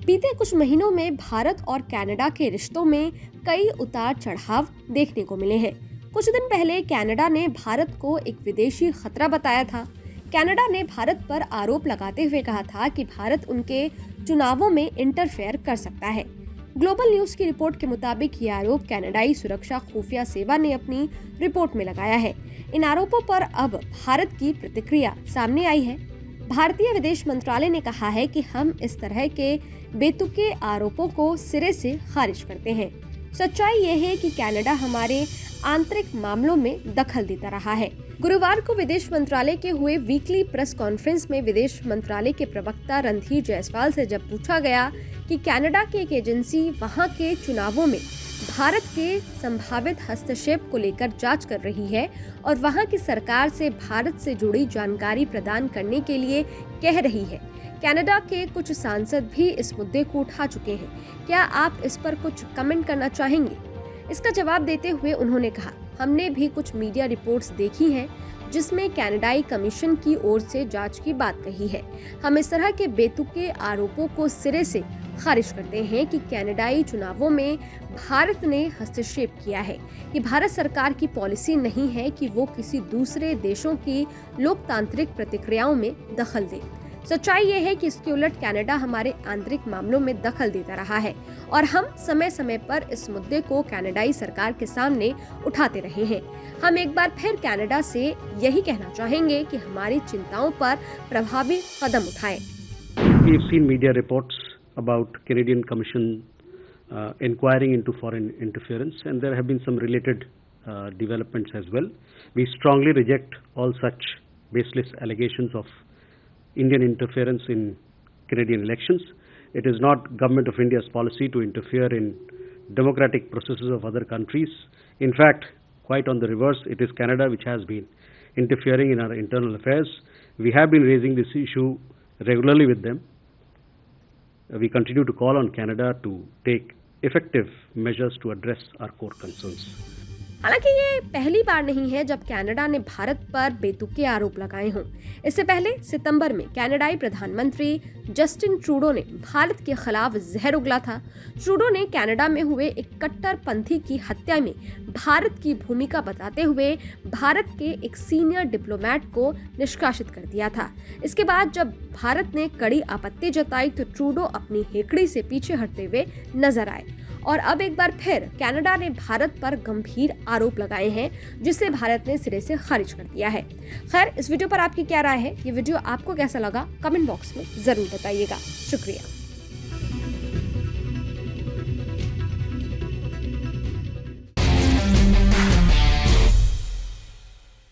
बीते कुछ महीनों में भारत और कनाडा के रिश्तों में कई उतार चढ़ाव देखने को मिले हैं। कुछ दिन पहले कनाडा ने भारत को एक विदेशी खतरा बताया था। कनाडा ने भारत पर आरोप लगाते हुए कहा था कि भारत उनके चुनावों में इंटरफेयर कर सकता है। ग्लोबल न्यूज की रिपोर्ट के मुताबिक ये आरोप कनाडाई सुरक्षा खुफिया सेवा ने अपनी रिपोर्ट में लगाया है। इन आरोपों पर अब भारत की प्रतिक्रिया सामने आई है। भारतीय विदेश मंत्रालय ने कहा है कि हम इस तरह के बेतुके आरोपों को सिरे से खारिज करते हैं। सच्चाई ये है कि कनाडा हमारे आंतरिक मामलों में दखल देता रहा है। गुरुवार को विदेश मंत्रालय के हुए वीकली प्रेस कॉन्फ्रेंस में विदेश मंत्रालय के प्रवक्ता रणधीर जायसवाल से जब पूछा गया कि कनाडा की एक एजेंसी वहां के चुनावों में भारत के संभावित हस्तक्षेप को लेकर जांच कर रही है और वहां की सरकार से भारत से जुड़ी जानकारी प्रदान करने के लिए कह रही है, कनाडा के कुछ सांसद भी इस मुद्दे को उठा चुके हैं। क्या आप इस पर कुछ कमेंट करना चाहेंगे? इसका जवाब देते हुए उन्होंने कहा, हमने भी कुछ मीडिया रिपोर्ट्स देखी हैं जिसमें कनाडाई कमीशन की ओर से जांच की बात कही है। हम इस तरह के बेतुके आरोपों को सिरे से खारिज करते हैं कि कनाडाई चुनावों में भारत ने हस्तक्षेप किया है। ये भारत सरकार की पॉलिसी नहीं है कि वो किसी दूसरे देशों की लोकतांत्रिक प्रतिक्रियाओं में दखल दे। सच्चाई ये है कि इसके उलट कनाडा हमारे आंतरिक मामलों में दखल देता रहा है और हम समय समय पर इस मुद्दे को कनाडाई सरकार के सामने उठाते रहे हैं। हम एक बार फिर कनाडा से यही कहना चाहेंगे कि हमारी चिंताओं पर प्रभावी कदम उठाएं। We've seen media reports about Canadian Commission inquiring into foreign interference, and there have been some related developments as well. We strongly reject all such baseless allegations of Indian interference in Canadian elections. It is not Government of India's policy to interfere in democratic processes of other countries. In fact, quite on the reverse, it is Canada which has been interfering in our internal affairs. We have been raising this issue regularly with them. We continue to call on Canada to take effective measures to address our core concerns. हालांकि ये पहली बार नहीं है जब Canada ने भारत पर बेतुके आरोप लगाए हों। इससे पहले सितंबर में कनाडाई प्रधानमंत्री जस्टिन ट्रूडो ने भारत के खिलाफ जहर उगला था। ट्रूडो ने कनाडा में हुए एक कट्टरपंथी की हत्या में भारत की भूमिका बताते हुए भारत के एक सीनियर डिप्लोमेट को निष्कासित कर दिया था। इसके बाद जब भारत ने कड़ी आपत्ति जताई तो ट्रूडो अपनी हेकड़ी से पीछे हटते हुए नजर आए और अब एक बार फिर कनाडा ने भारत पर गंभीर आरोप लगाए हैं, जिसे भारत ने सिरे से खारिज कर दिया है। खैर, इस वीडियो पर आपकी क्या राय है? ये वीडियो आपको कैसा लगा? कमेंट बॉक्स में जरूर बताइएगा। शुक्रिया।